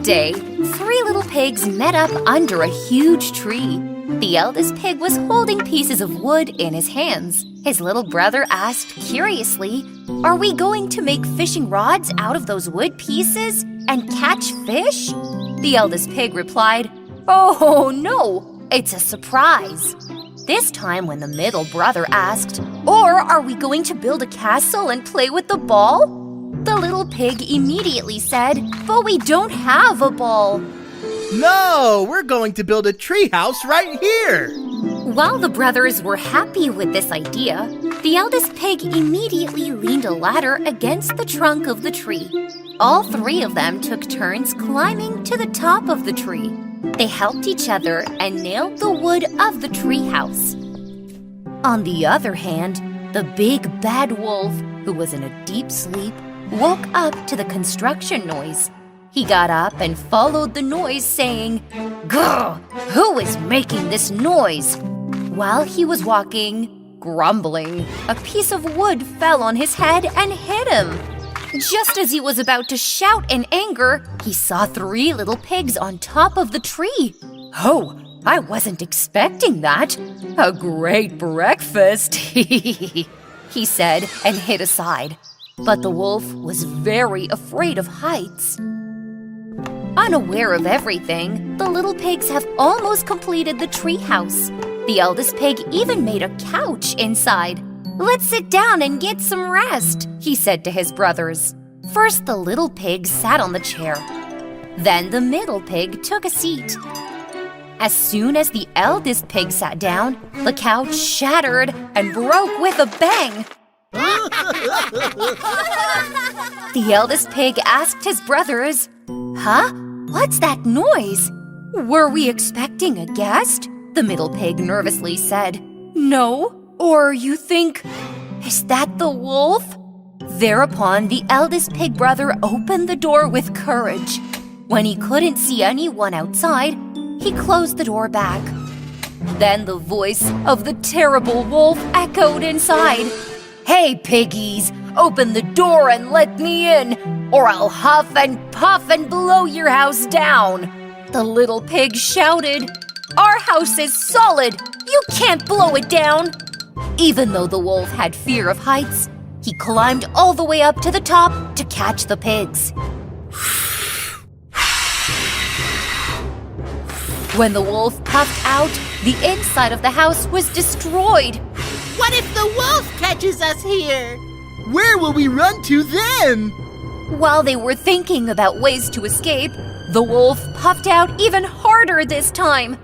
day, 3 little pigs met up under a huge tree. The eldest pig was holding pieces of wood in his hands. His little brother asked curiously, "Are we going to make fishing rods out of those wood pieces and catch fish?" The eldest pig replied, "Oh, no, it's a surprise." This time when the middle brother asked, "Or are we going to build a castle and play with the ball?" The little pig immediately said, "But we don't have a ball." No, we're going to build a treehouse right here. While the brothers were happy with this idea, the eldest pig immediately leaned a ladder against the trunk of the tree. All 3 of them took turns climbing to the top of the tree. They helped each other and nailed the wood of the treehouse. On the other hand, the big bad wolf, who was in a deep sleep, woke up to the construction noise. He got up and followed the noise, saying, "Grr! Who is making this noise?" While he was walking, grumbling, a piece of wood fell on his head and hit him. Just as he was about to shout in anger, he saw 3 little pigs on top of the tree. "Oh, I wasn't expecting that. A great breakfast," he said and hid aside. But the wolf was very afraid of heights. Unaware of everything, the little pigs have almost completed the treehouse. The eldest pig even made a couch inside. "Let's sit down and get some rest," he said to his brothers. First, the little pig sat on the chair. Then the middle pig took a seat. As soon as the eldest pig sat down, the couch shattered and broke with a bang. The eldest pig asked his brothers, "Huh? What's that noise?" "Were we expecting a guest?" the middle pig nervously said. "No. Or you think, is that the wolf?" Thereupon, the eldest pig brother opened the door with courage. When he couldn't see anyone outside, he closed the door back. Then the voice of the terrible wolf echoed inside. "Hey, piggies, open the door and let me in, or I'll huff and puff and blow your house down." The little pig shouted, "Our house is solid. You can't blow it down." Even though the wolf had fear of heights, he climbed all the way up to the top to catch the pigs. When the wolf puffed out, the inside of the house was destroyed. What if the wolf catches us here? Where will we run to then? While they were thinking about ways to escape, the wolf puffed out even harder this time.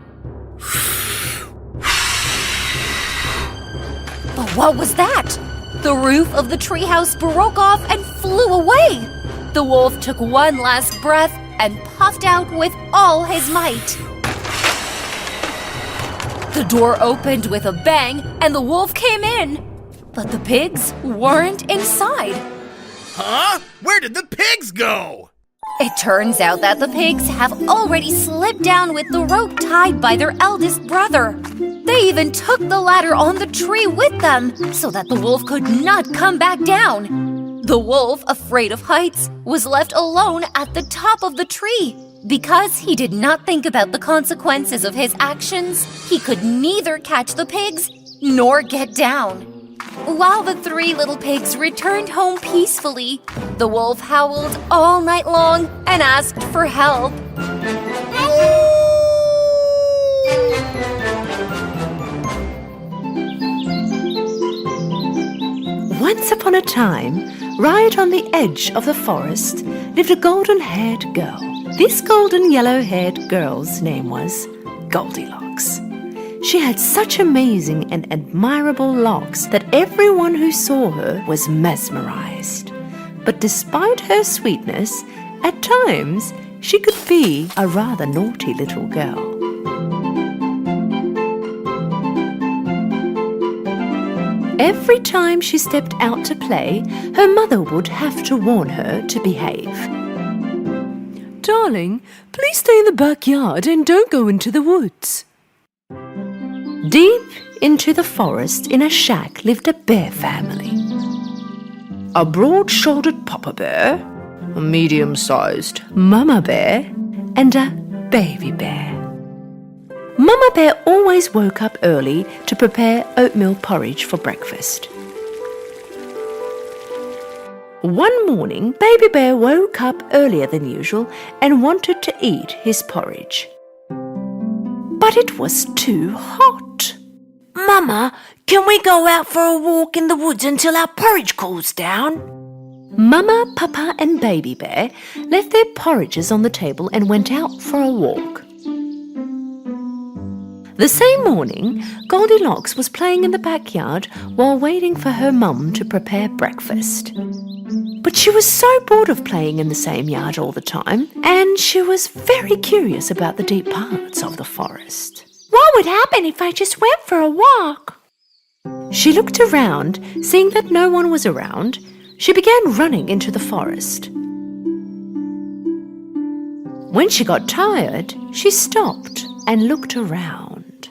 But what was that? The roof of the treehouse broke off and flew away. The wolf took one last breath and puffed out with all his might. The door opened with a bang and the wolf came in. But the pigs weren't inside. Huh? Where did the pigs go? It turns out that the pigs have already slipped down with the rope tied by their eldest brother. They even took the ladder on the tree with them so that the wolf could not come back down. The wolf, afraid of heights, was left alone at the top of the tree. Because he did not think about the consequences of his actions, he could neither catch the pigs nor get down. While the 3 little pigs returned home peacefully, the wolf howled all night long and asked for help. Once upon a time, right on the edge of the forest, lived a golden-haired girl. This golden yellow-haired girl's name was Goldilocks. She had such amazing and admirable locks that everyone who saw her was mesmerized. But despite her sweetness, at times she could be a rather naughty little girl. Every time she stepped out to play, her mother would have to warn her to behave. "Darling, please stay in the backyard and don't go into the woods." Deep into the forest in a shack lived a bear family. A broad-shouldered papa bear, a medium-sized mama bear, and a baby bear. Mama Bear always woke up early to prepare oatmeal porridge for breakfast. One morning, Baby Bear woke up earlier than usual and wanted to eat his porridge. But it was too hot. Mama, can we go out for a walk in the woods until our porridge cools down? Mama, Papa and Baby Bear left their porridges on the table and went out for a walk. The same morning, Goldilocks was playing in the backyard while waiting for her mum to prepare breakfast. But she was so bored of playing in the same yard all the time, and she was very curious about the deep parts of the forest. What would happen if I just went for a walk? She looked around, seeing that no one was around. She began running into the forest. When she got tired, she stopped and looked around.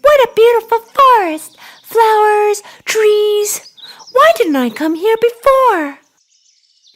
What a beautiful forest! Flowers, trees. Why didn't I come here before?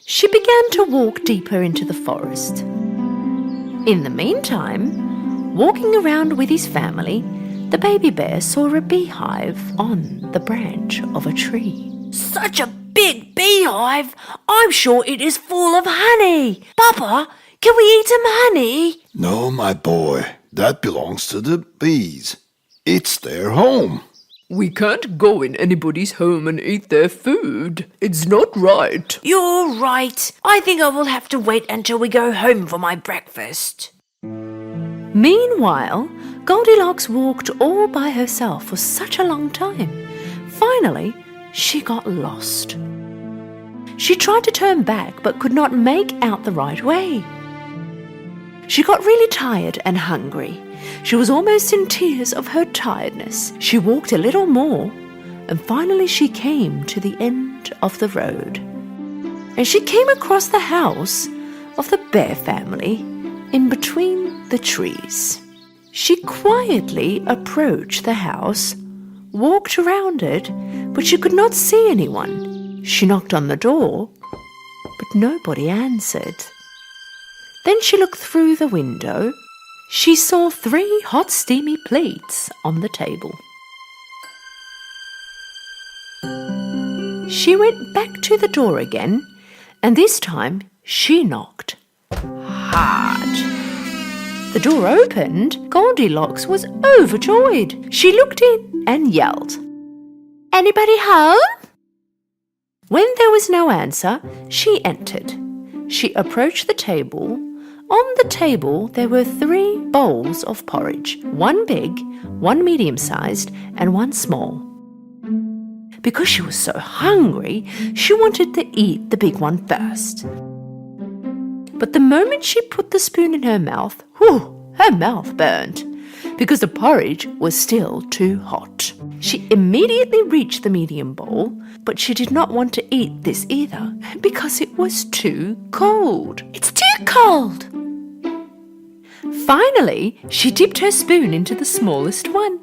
She began to walk deeper into the forest. In the meantime, walking around with his family, the baby bear saw a beehive on the branch of a tree. Such a big beehive! I'm sure it is full of honey. Papa, can we eat some honey? No, my boy, that belongs to the bees. It's their home. We can't go in anybody's home and eat their food. It's not right. You're right. I think I will have to wait until we go home for my breakfast. Meanwhile, Goldilocks walked all by herself for such a long time. Finally, she got lost. She tried to turn back but could not make out the right way. She got really tired and hungry. She was almost in tears of her tiredness. She walked a little more, and finally she came to the end of the road. And she came across the house of the bear family in between the trees. She quietly approached the house, walked around it, but she could not see anyone. She knocked on the door, but nobody answered. Then she looked through the window. She saw 3 hot steamy plates on the table. She went back to the door again, and this time she knocked hard. The door opened. Goldilocks was overjoyed. She looked in and yelled, "Anybody home?" When there was no answer, she entered. She approached the table. On the table there were 3 bowls of porridge, 1 big, 1 medium-sized, and 1 small. Because she was so hungry, she wanted to eat the big one first. But the moment she put the spoon in her mouth, her mouth burned, because the porridge was still too hot. She immediately reached the medium bowl, but she did not want to eat this either, because it was too cold. It's too cold! Finally, she dipped her spoon into the smallest one.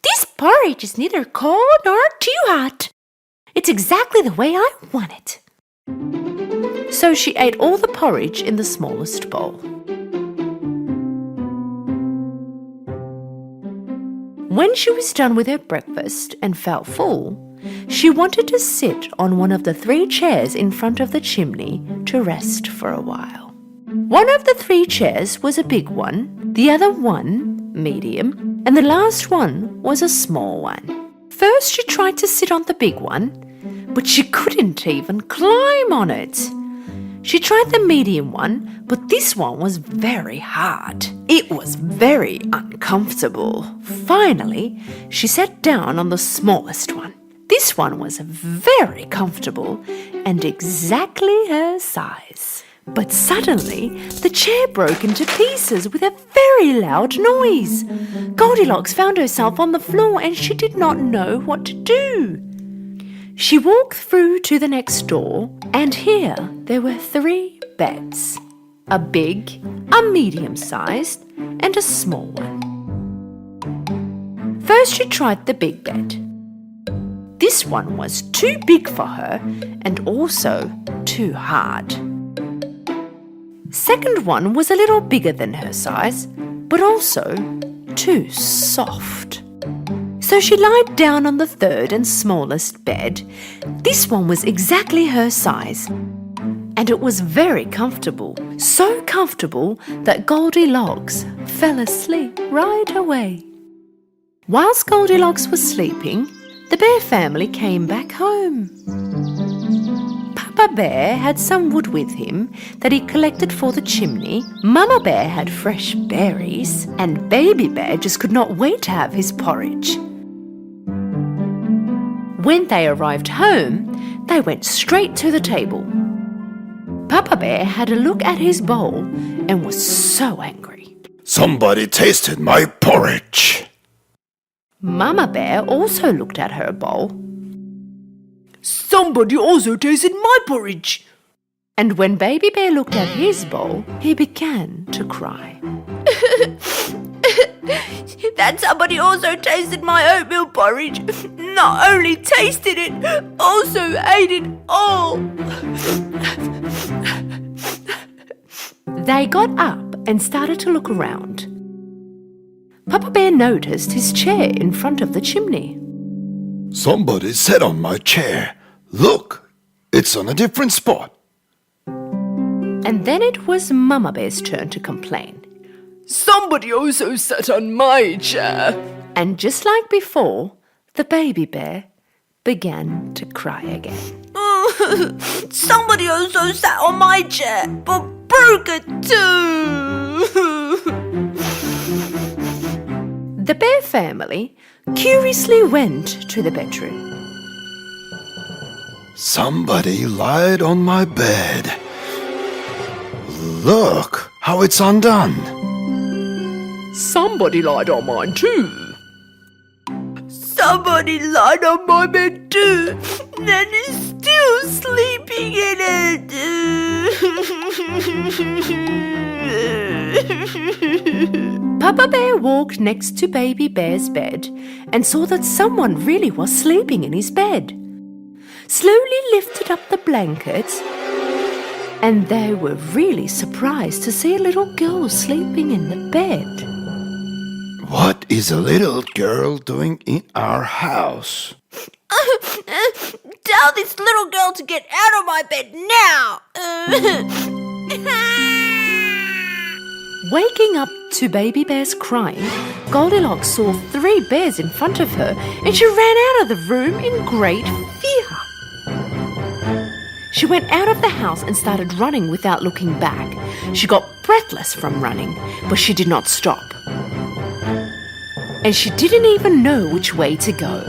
This porridge is neither cold nor too hot. It's exactly the way I want it. So she ate all the porridge in the smallest bowl. When she was done with her breakfast and felt full, she wanted to sit on one of the 3 chairs in front of the chimney to rest for a while. One of the 3 chairs was a big one, the other one medium, and the last one was a small one. First she tried to sit on the big one, but she couldn't even climb on it. She tried the medium one, but this one was very hard. It was very uncomfortable. Finally, she sat down on the smallest one. This one was very comfortable and exactly her size. But suddenly, the chair broke into pieces with a very loud noise. Goldilocks found herself on the floor and she did not know what to do. She walked through to the next door, and here there were 3 beds. A big, a medium-sized, and a small one. First she tried the big bed. This one was too big for her and also too hard. Second one was a little bigger than her size, but also too soft. So she lied down on the third and smallest bed. This one was exactly her size, and it was very comfortable. So comfortable that Goldilocks fell asleep right away. Whilst Goldilocks was sleeping, the bear family came back home. Papa Bear had some wood with him that he collected for the chimney. Mama Bear had fresh berries, and Baby Bear just could not wait to have his porridge. When they arrived home, they went straight to the table. Papa Bear had a look at his bowl and was so angry. Somebody tasted my porridge. Mama Bear also looked at her bowl. Somebody also tasted my porridge. And when Baby Bear looked at his bowl, he began to cry. That somebody also tasted my oatmeal porridge. Not only tasted it, also ate it all. They got up and started to look around. Papa Bear noticed his chair in front of the chimney. Somebody sat on my chair. Look, it's on a different spot. And then it was Mama Bear's turn to complain. Somebody also sat on my chair. And just like before, the Baby Bear began to cry again. Somebody also sat on my chair, but broke it too. The bear family curiously went to the bedroom. Somebody lied on my bed. Look how it's undone. Somebody lied on mine too. Somebody lied on my bed too, then is still sleeping in it. Papa Bear walked next to Baby Bear's bed and saw that someone really was sleeping in his bed. Slowly lifted up the blankets, and they were really surprised to see a little girl sleeping in the bed. What is a little girl doing in our house? Tell this little girl to get out of my bed now. Waking up to Baby Bear's crying, Goldilocks saw 3 bears in front of her and she ran out of the room in great fear. She went out of the house and started running without looking back. She got breathless from running, but she did not stop. And she didn't even know which way to go.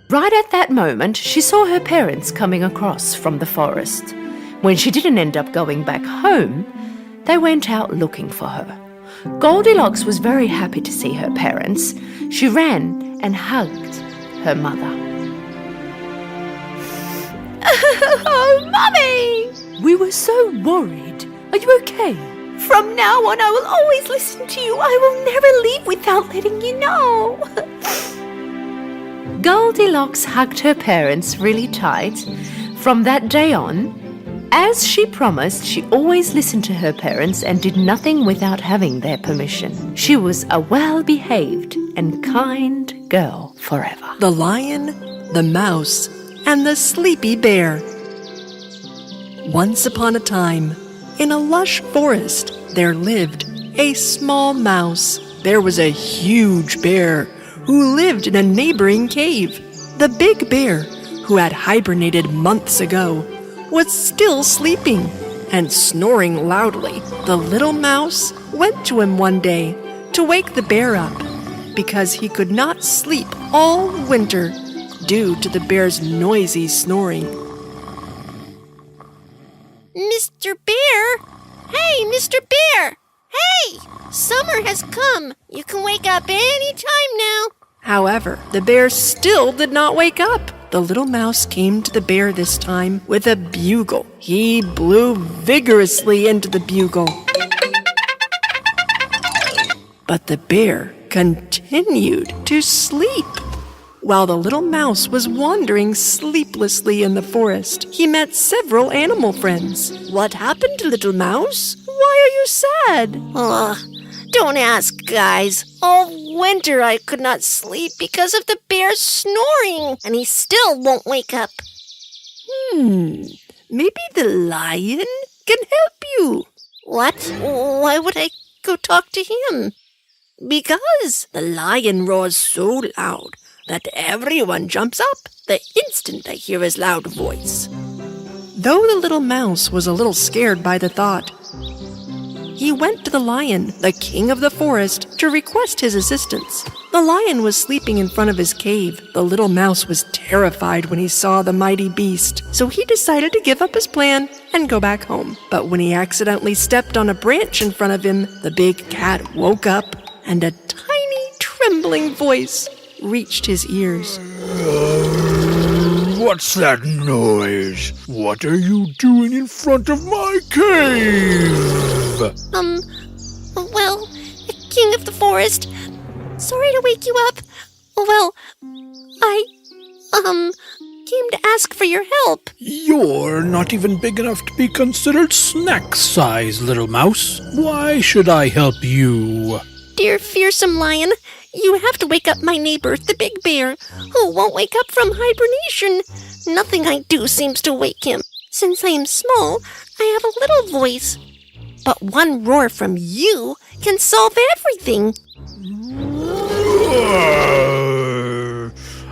Right at that moment, she saw her parents coming across from the forest. When she didn't end up going back home, they went out looking for her. Goldilocks was very happy to see her parents. She ran and hugged her mother. Oh, Mummy! We were so worried. Are you okay? From now on, I will always listen to you. I will never leave without letting you know. Goldilocks hugged her parents really tight. From that day on, as she promised, she always listened to her parents and did nothing without having their permission. She was a well-behaved and kind girl forever. The Lion, the Mouse, and the Sleepy Bear. Once upon a time, in a lush forest, there lived a small mouse. There was a huge bear who lived in a neighboring cave. The big bear, who had hibernated months ago, was still sleeping and snoring loudly. The little mouse went to him one day to wake the bear up because he could not sleep all winter due to the bear's noisy snoring. Mr. Bear? Hey, Mr. Bear! Hey! Summer has come. You can wake up any time now. However, the bear still did not wake up. The little mouse came to the bear this time with a bugle. He blew vigorously into the bugle. But the bear continued to sleep. While the little mouse was wandering sleeplessly in the forest, he met several animal friends. What happened, little mouse? Why are you sad? Ugh, don't ask, guys. All winter I could not sleep because of the bear snoring, and he still won't wake up. Maybe the lion can help you. What? Why would I go talk to him? Because the lion roars so loud that everyone jumps up the instant they hear his loud voice. Though the little mouse was a little scared by the thought, he went to the lion, the king of the forest, to request his assistance. The lion was sleeping in front of his cave. The little mouse was terrified when he saw the mighty beast, so he decided to give up his plan and go back home. But when he accidentally stepped on a branch in front of him, the big cat woke up and a tiny, trembling voice reached his ears. What's that noise? What are you doing in front of my cave? Well, king of the forest, sorry to wake you up. Well, I, came to ask for your help. You're not even big enough to be considered snack size, little mouse. Why should I help you? Dear fearsome lion, you have to wake up my neighbor, the big bear, who won't wake up from hibernation. Nothing I do seems to wake him. Since I am small, I have a little voice. But one roar from you can solve everything.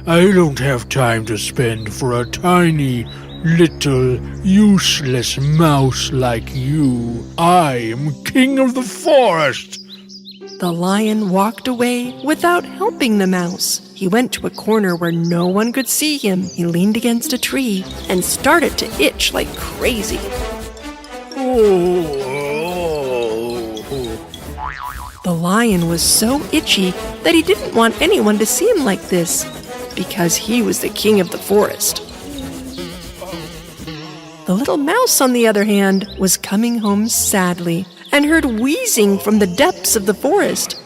I don't have time to spend for a tiny, little, useless mouse like you. I am king of the forest. The lion walked away without helping the mouse. He went to a corner where no one could see him. He leaned against a tree and started to itch like crazy. The lion was so itchy that he didn't want anyone to see him like this, because he was the king of the forest. The little mouse, on the other hand, was coming home sadly and heard wheezing from the depths of the forest.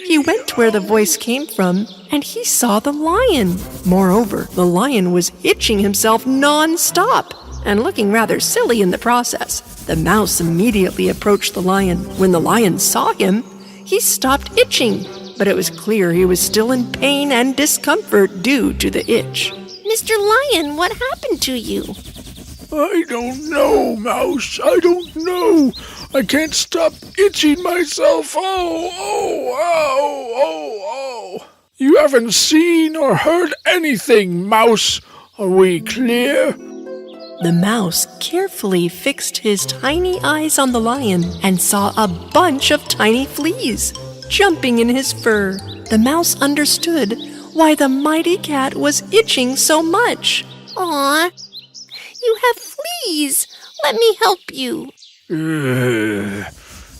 He went to where the voice came from, and he saw the lion. Moreover, the lion was itching himself non-stop and looking rather silly in the process. The mouse immediately approached the lion. When the lion saw him, he stopped itching, but it was clear he was still in pain and discomfort due to the itch. Mr. Lion, what happened to you? I don't know, Mouse. I don't know. I can't stop itching myself. Oh. You haven't seen or heard anything, Mouse. Are we clear? The mouse carefully fixed his tiny eyes on the lion and saw a bunch of tiny fleas jumping in his fur. The mouse understood why the mighty cat was itching so much. Aw, you have fleas. Let me help you.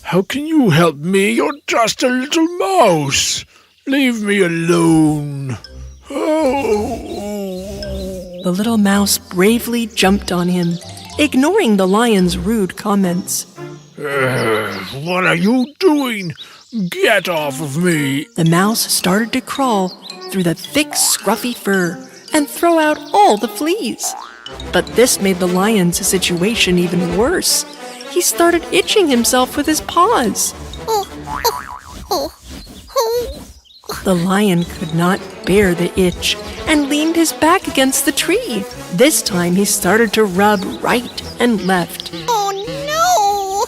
How can you help me? You're just a little mouse. Leave me alone. The little mouse bravely jumped on him, ignoring the lion's rude comments. What are you doing? Get off of me. The mouse started to crawl through the thick, scruffy fur and throw out all the fleas. But this made the lion's situation even worse. He started itching himself with his paws. Oh. The lion could not bear the itch and leaned his back against the tree. This time he started to rub right and left. Oh no!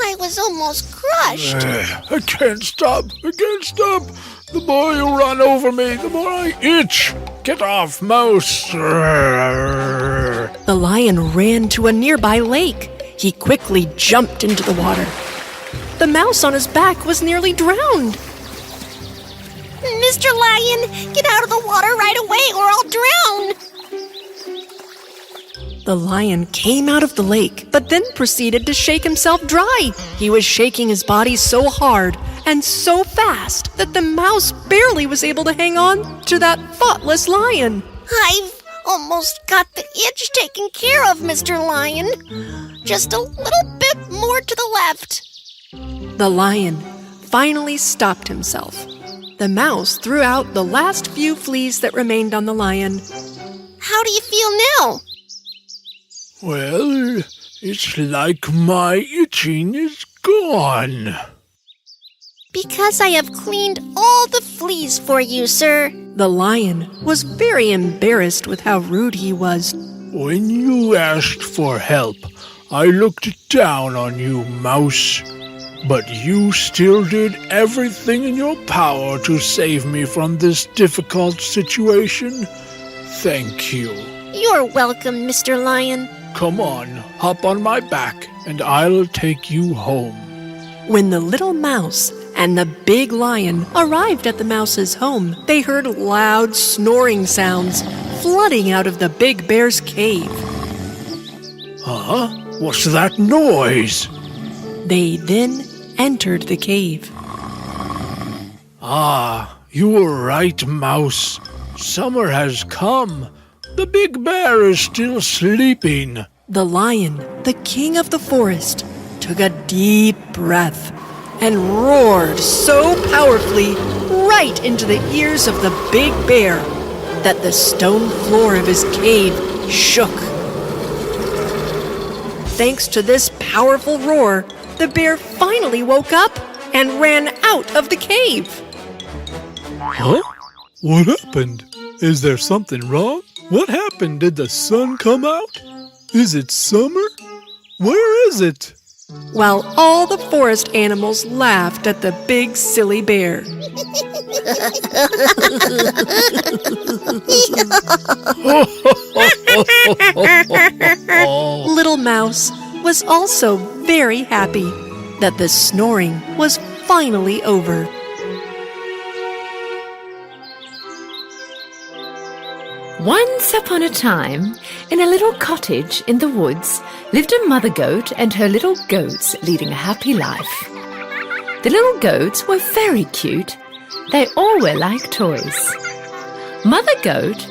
I was almost crushed. I can't stop. The more you run over me, the more I itch. Get off, mouse. The lion ran to a nearby lake. He quickly jumped into the water. The mouse on his back was nearly drowned. Mr. Lion, get out of the water right away or I'll drown. The lion came out of the lake, but then proceeded to shake himself dry. He was shaking his body so hard and so fast that the mouse barely was able to hang on to that thoughtless lion. I've almost got the itch taken care of, Mr. Lion. Just a little bit more to the left. The lion finally stopped himself. The mouse threw out the last few fleas that remained on the lion. How do you feel now? Well, it's like my itching is gone. Because I have cleaned all the fleas for you, sir. The lion was very embarrassed with how rude he was. When you asked for help, I looked down on you, mouse. But you still did everything in your power to save me from this difficult situation. Thank you. You're welcome, Mr. Lion. Come on, hop on my back, and I'll take you home. When the little mouse and the big lion arrived at the mouse's home, they heard loud snoring sounds flooding out of the big bear's cave. Huh? What's that noise? They then entered the cave. Ah, you were right, mouse. Summer has come. The big bear is still sleeping. The lion, the king of the forest, took a deep breath and roared so powerfully right into the ears of the big bear that the stone floor of his cave shook. Thanks to this powerful roar, the bear finally woke up and ran out of the cave. Huh? What happened? Is there something wrong? What happened? Did the sun come out? Is it summer? Where is it? While all the forest animals laughed at the big silly bear. Little Mouse was also very happy that the snoring was finally over. Once upon a time, in a little cottage in the woods, lived a mother goat and her little goats leading a happy life. The little goats were very cute. They all were like toys. Mother goat,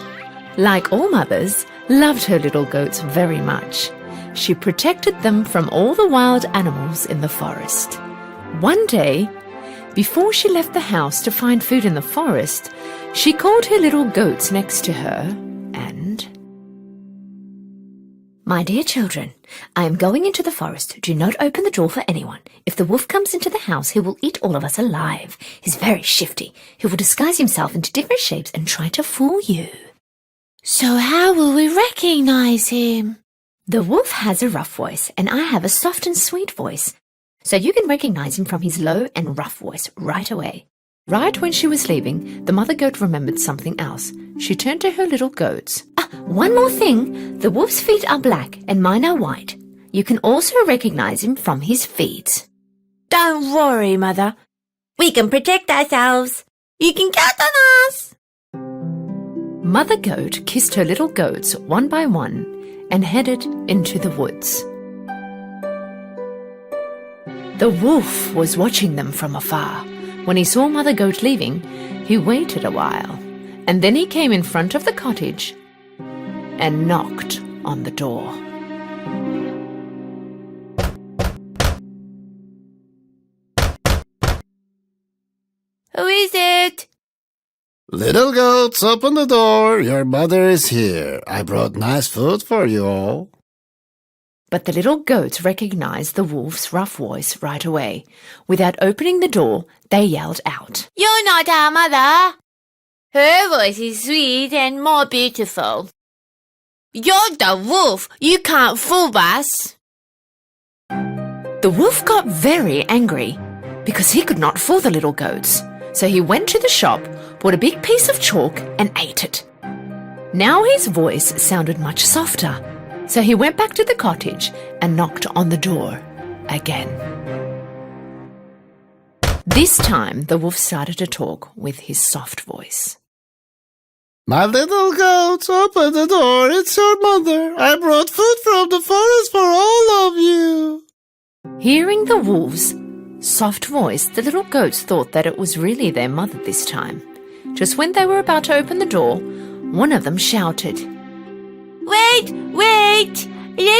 like all mothers, loved her little goats very much. She protected them from all the wild animals in the forest. One day, before she left the house to find food in the forest, she called her little goats next to her and... My dear children, I am going into the forest. Do not open the door for anyone. If the wolf comes into the house, he will eat all of us alive. He's very shifty. He will disguise himself into different shapes and try to fool you. So how will we recognize him? The wolf has a rough voice, and I have a soft and sweet voice. So you can recognize him from his low and rough voice right away. Right when she was leaving, the mother goat remembered something else. She turned to her little goats. One more thing. The wolf's feet are black and mine are white. You can also recognize him from his feet. Don't worry, Mother. We can protect ourselves. You can count on us. Mother goat kissed her little goats one by one and headed into the woods. The wolf was watching them from afar. When he saw Mother Goat leaving, he waited a while, and then he came in front of the cottage and knocked on the door. Who is it? Little goats, open the door. Your mother is here. I brought nice food for you all. But the little goats recognized the wolf's rough voice right away. Without opening the door, they yelled out, You're not our mother. Her voice is sweet and more beautiful. You're the wolf. You can't fool us. The wolf got very angry because he could not fool the little goats. So he went to the shop, bought a big piece of chalk and ate it. Now his voice sounded much softer. So he went back to the cottage and knocked on the door again. This time, the wolf started to talk with his soft voice. My little goats, open the door. It's your mother. I brought food from the forest for all of you. Hearing the wolf's soft voice, the little goats thought that it was really their mother this time. Just when they were about to open the door, one of them shouted, Wait!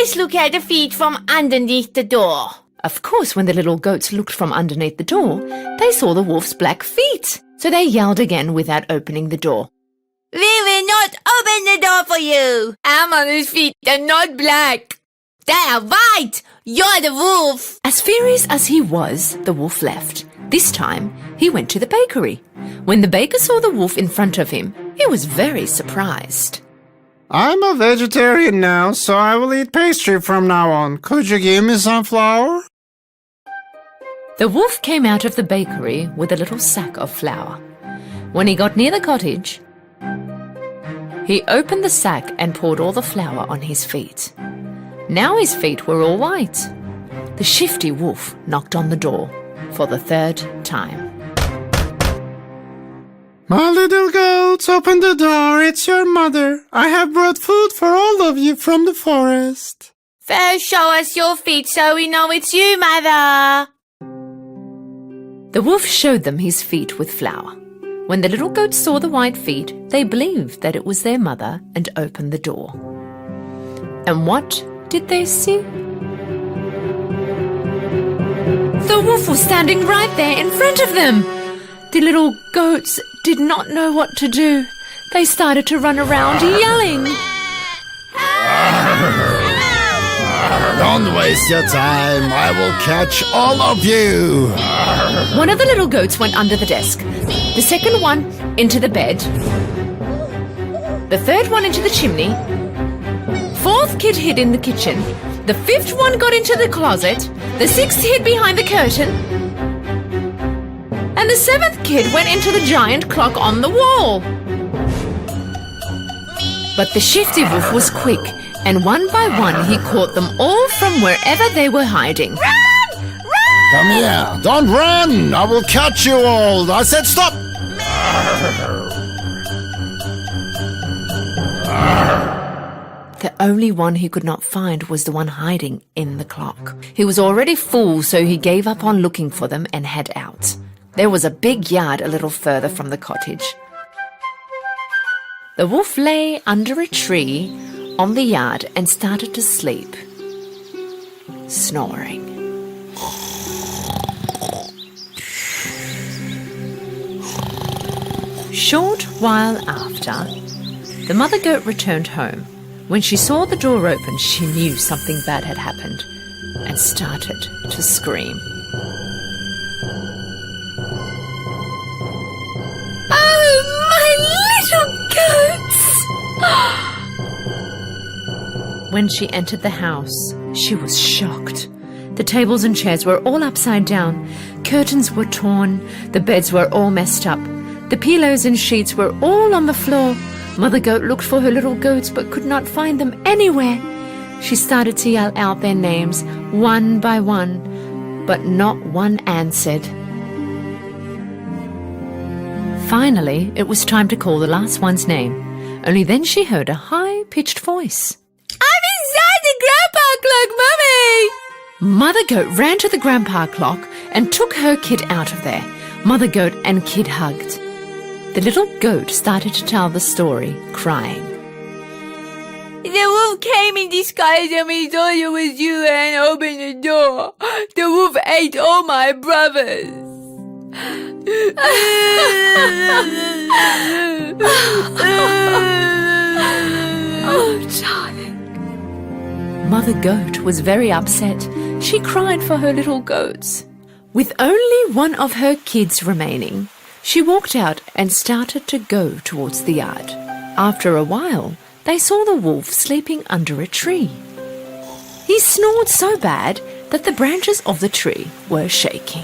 Let's look at the feet from underneath the door. Of course, when the little goats looked from underneath the door, they saw the wolf's black feet. So they yelled again without opening the door. We will not open the door for you. Elmo's feet are not black. They are white. You're the wolf. As furious as he was, the wolf left. This time, he went to the bakery. When the baker saw the wolf in front of him, he was very surprised. I'm a vegetarian now, so I will eat pastry from now on. Could you give me some flour? The wolf came out of the bakery with a little sack of flour. When he got near the cottage, he opened the sack and poured all the flour on his feet. Now his feet were all white. The shifty wolf knocked on the door for the third time. My little goats, open the door, it's your mother. I have brought food for all of you from the forest. First show us your feet so we know it's you, Mother. The wolf showed them his feet with flour. When the little goats saw the white feet, they believed that it was their mother and opened the door. And what did they see? The wolf was standing right there in front of them. The little goats did not know what to do. They started to run around yelling. Don't waste your time. I will catch all of you. One of the little goats went under the desk. The second one into the bed. The third one into the chimney. Fourth kid hid in the kitchen. The fifth one got into the closet. The sixth hid behind the curtain. And the seventh kid went into the giant clock on the wall. But the shifty wolf was quick, and one by one he caught them all from wherever they were hiding. Run! Run! Come here. Don't run. I will catch you all. I said stop. The only one he could not find was the one hiding in the clock. He was already full, so he gave up on looking for them and head out. There was a big yard a little further from the cottage. The wolf lay under a tree on the yard and started to sleep, snoring. Short while after, the mother goat returned home. When she saw the door open, she knew something bad had happened and started to scream. Oh, my little goats! When she entered the house, she was shocked. The tables and chairs were all upside down. Curtains were torn. The beds were all messed up. The pillows and sheets were all on the floor. Mother Goat looked for her little goats but could not find them anywhere. She started to yell out their names one by one, but not one answered. Finally, it was time to call the last one's name. Only then she heard a high-pitched voice. I'm inside the grandpa clock, Mummy! Mother Goat ran to the grandpa clock and took her kid out of there. Mother Goat and kid hugged. The little goat started to tell the story, crying. The wolf came in disguise and we thought it was you and opened the door. The wolf ate all my brothers. Oh, darling. Mother Goat was very upset. She cried for her little goats. With only one of her kids remaining, she walked out and started to go towards the yard. After a while, they saw the wolf sleeping under a tree. He snored so bad that the branches of the tree were shaking.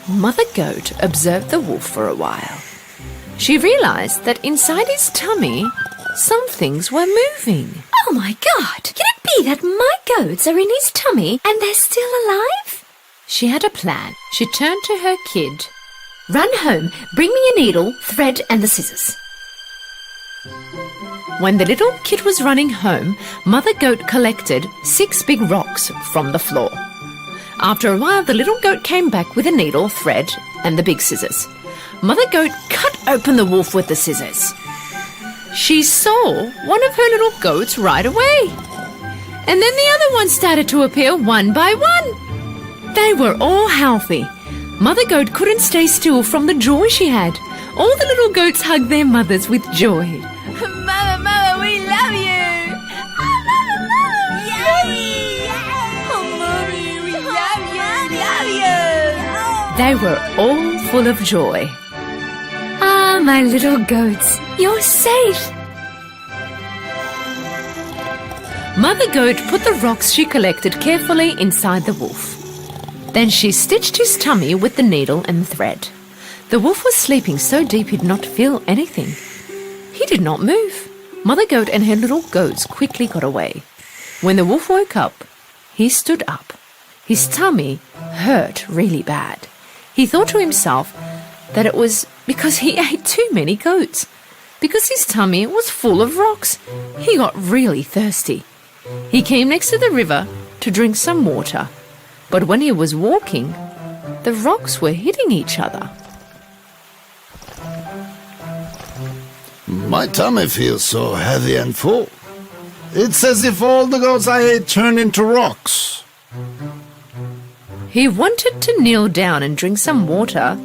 Mother Goat observed the wolf for a while. She realized that inside his tummy, some things were moving. Oh my God! Can it be that my goats are in his tummy and they're still alive? She had a plan. She turned to her kid. Run home, bring me a needle, thread and the scissors. When the little kid was running home, Mother Goat collected 6 big rocks from the floor. After a while, the little goat came back with a needle, thread and the big scissors. Mother Goat cut open the wolf with the scissors. She saw one of her little goats right away. And then the other ones started to appear one by one. They were all healthy. Mother Goat couldn't stay still from the joy she had. All the little goats hugged their mothers with joy. Mama, we love you! Oh, Mama! Yay! Oh, Mommy, we love you! They were all full of joy. Ah, my little goats, you're safe! Mother Goat put the rocks she collected carefully inside the wolf. Then she stitched his tummy with the needle and thread. The wolf was sleeping so deep he'd not feel anything. He did not move. Mother Goat and her little goats quickly got away. When the wolf woke up, he stood up. His tummy hurt really bad. He thought to himself that it was because he ate too many goats. Because his tummy was full of rocks, he got really thirsty. He came next to the river to drink some water. But when he was walking, the rocks were hitting each other. My tummy feels so heavy and full. It's as if all the goats I ate turned into rocks. He wanted to kneel down and drink some water.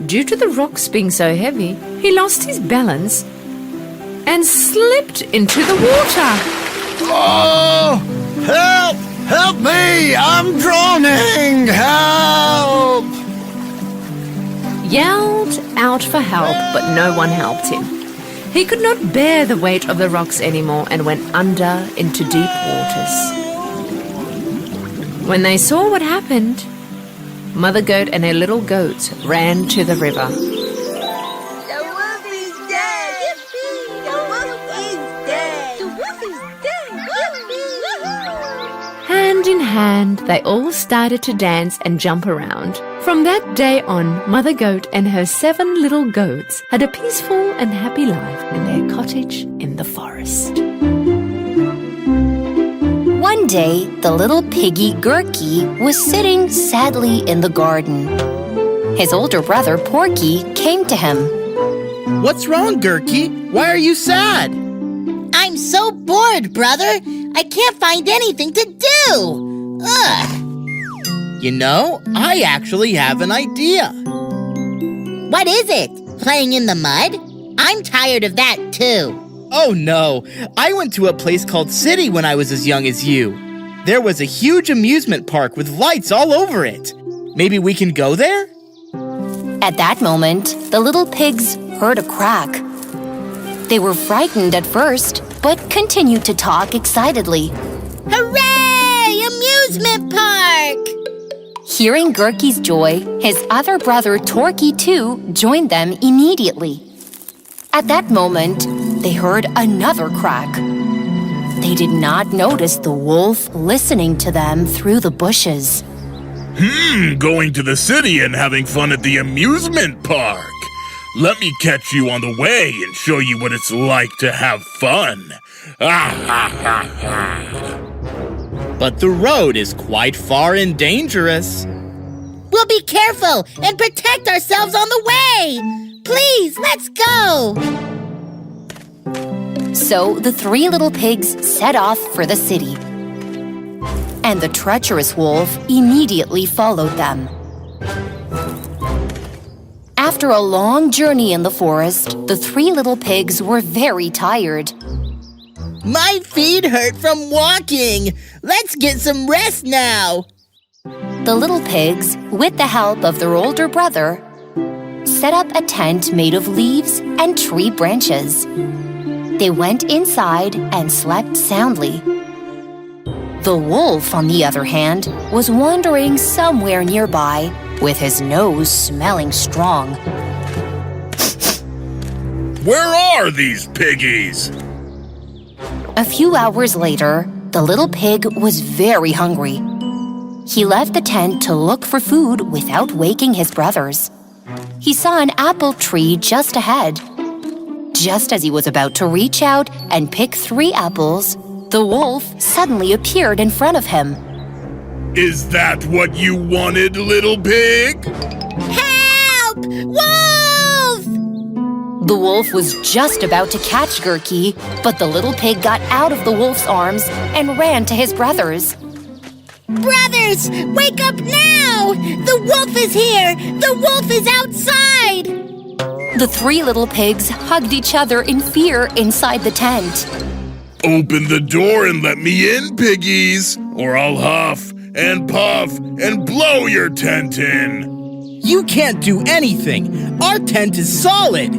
Due to the rocks being so heavy, he lost his balance and slipped into the water. Oh! Help! Help me! I'm drowning! Help! Yelled out for help, but no one helped him. He could not bear the weight of the rocks anymore and went under into deep waters. When they saw what happened, Mother Goat and her little goats ran to the river. The wolf is dead! Yippee! The wolf is dead! The wolf is dead! Yippee! Hand in hand, they all started to dance and jump around. From that day on, Mother Goat and her 7 little goats had a peaceful and happy life in their cottage in the forest. One day, the little piggy Gurky was sitting sadly in the garden. His older brother Porky came to him. What's wrong, Gurky? Why are you sad? I'm so bored, brother. I can't find anything to do. Ugh. You know, I actually have an idea. What is it? Playing in the mud? I'm tired of that, too. Oh no, I went to a place called City when I was as young as you. There was a huge amusement park with lights all over it. Maybe we can go there? At that moment, the little pigs heard a crack. They were frightened at first, but continued to talk excitedly. Hooray! Amusement park! Hearing Gurky's joy, his other brother Torky too joined them immediately. At that moment, they heard another crack. They did not notice the wolf listening to them through the bushes. Going to the city and having fun at the amusement park. Let me catch you on the way and show you what it's like to have fun. But the road is quite far and dangerous. We'll be careful and protect ourselves on the way. Please, let's go. So the 3 little pigs set off for the city. And the treacherous wolf immediately followed them. After a long journey in the forest, the 3 little pigs were very tired. My feet hurt from walking. Let's get some rest now. The little pigs, with the help of their older brother, set up a tent made of leaves and tree branches. They went inside and slept soundly. The wolf, on the other hand, was wandering somewhere nearby with his nose smelling strong. Where are these piggies? A few hours later, the little pig was very hungry. He left the tent to look for food without waking his brothers. He saw an apple tree just ahead. Just as he was about to reach out and pick 3 apples, the wolf suddenly appeared in front of him. Is that what you wanted, little pig? Help! Wolf! The wolf was just about to catch Gurky, but the little pig got out of the wolf's arms and ran to his brothers. Brothers, wake up now! The wolf is here! The wolf is outside! The three little pigs hugged each other in fear inside the tent. Open the door and let me in, piggies, or I'll huff and puff and blow your tent in. You can't do anything. Our tent is solid.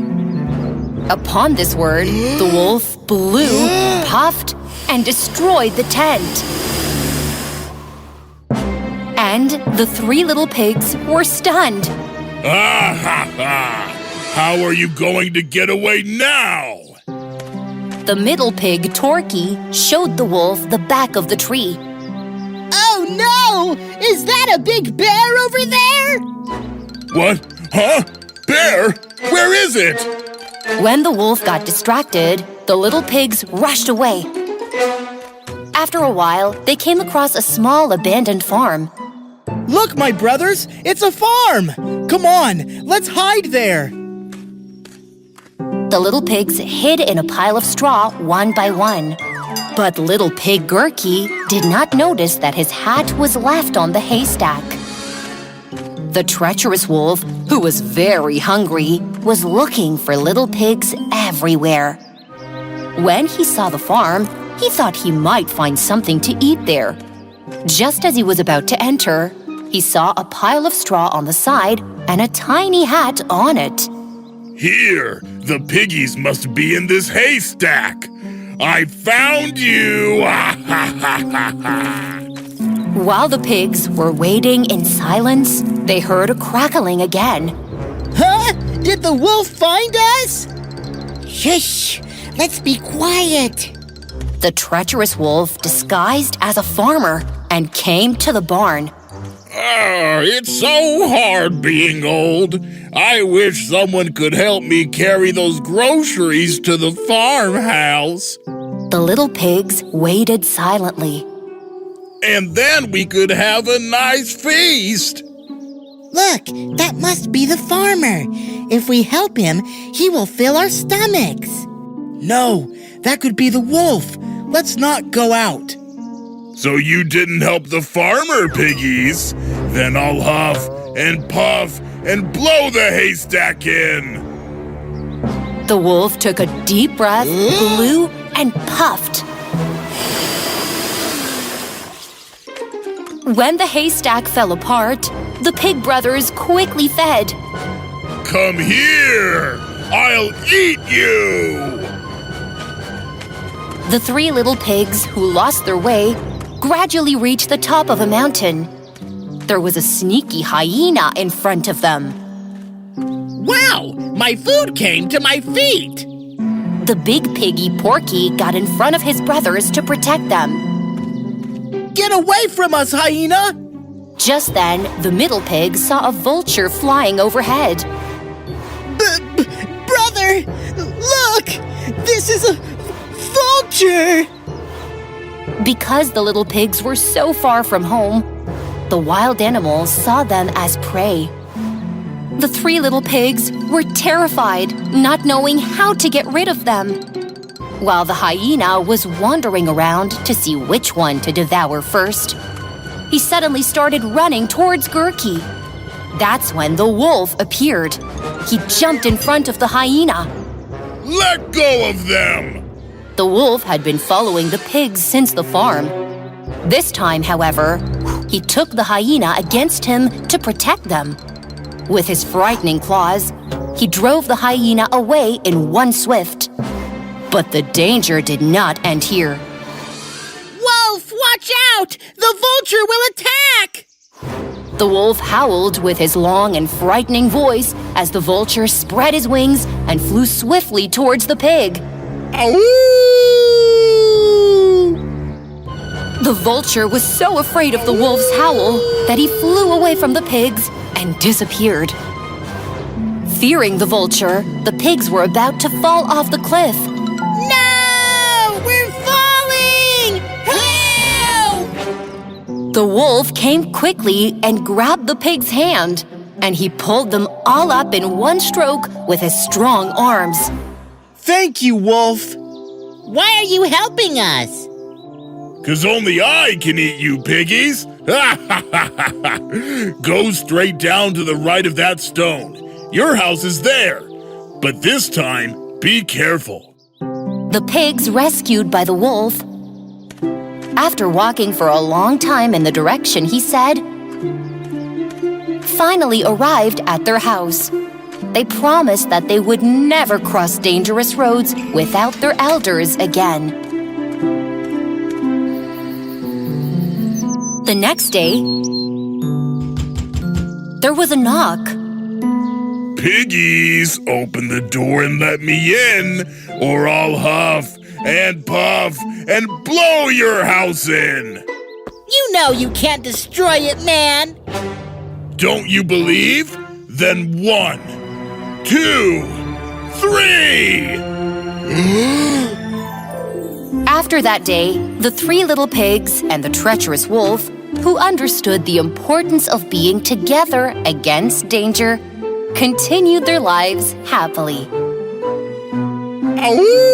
Upon this word, the wolf blew, puffed, and destroyed the tent. And the three little pigs were stunned. Ah ha ha! How are you going to get away now? The middle pig, Torky, showed the wolf the back of the tree. Oh no! Is that a big bear over there? What? Huh? Bear? Where is it? When the wolf got distracted, the little pigs rushed away. After a while, they came across a small abandoned farm. Look, my brothers, it's a farm. Come on, let's hide there. The little pigs hid in a pile of straw one by one. But little pig Gurky did not notice that his hat was left on the haystack. The treacherous wolf, who was very hungry, was looking for little pigs everywhere. When he saw the farm, he thought he might find something to eat there. Just as he was about to enter, he saw a pile of straw on the side and a tiny hat on it. Here, the piggies must be in this haystack. I found you! While the pigs were waiting in silence, they heard a crackling again. Huh? Did the wolf find us? Shush! Let's be quiet. The treacherous wolf disguised as a farmer and came to the barn. It's so hard being old. I wish someone could help me carry those groceries to the farmhouse. The little pigs waited silently. And then we could have a nice feast. Look, that must be the farmer. If we help him, he will fill our stomachs. No, that could be the wolf. Let's not go out. So you didn't help the farmer, piggies? Then I'll huff and puff and blow the haystack in. The wolf took a deep breath, blew, and puffed. When the haystack fell apart, the pig brothers quickly fed. Come here! I'll eat you! The three little pigs who lost their way gradually reached the top of a mountain. There was a sneaky hyena in front of them. Wow! My food came to my feet! The big piggy Porky got in front of his brothers to protect them. Get away from us, hyena! Just then, the middle pig saw a vulture flying overhead. Brother, look! This is a vulture! Because the little pigs were so far from home, the wild animals saw them as prey. The three little pigs were terrified, not knowing how to get rid of them. While the hyena was wandering around to see which one to devour first, he suddenly started running towards Gurky. That's when the wolf appeared. He jumped in front of the hyena. Let go of them! The wolf had been following the pigs since the farm. This time, however, he took the hyena against him to protect them. With his frightening claws, he drove the hyena away in one swift. But the danger did not end here. Wolf, watch out! The vulture will attack! The wolf howled with his long and frightening voice as the vulture spread his wings and flew swiftly towards the pig. Ow! The vulture was so afraid of the wolf's howl that he flew away from the pigs and disappeared. Fearing the vulture, the pigs were about to fall off the cliff. No! We're falling! Help! The wolf came quickly and grabbed the pig's hand, and he pulled them all up in one stroke with his strong arms. Thank you, wolf. Why are you helping us? 'Cause only I can eat you, piggies! Go straight down to the right of that stone. Your house is there. But this time, be careful. The pigs, rescued by the wolf, after walking for a long time in the direction he said, finally arrived at their house. They promised that they would never cross dangerous roads without their elders again. The next day, there was a knock. Piggies, open the door and let me in, or I'll huff and puff and blow your house in. You know you can't destroy it, man. Don't you believe? Then 1, 2, 3! After that day, the 3 little pigs and the treacherous wolf, who understood the importance of being together against danger, continued their lives happily. Ow!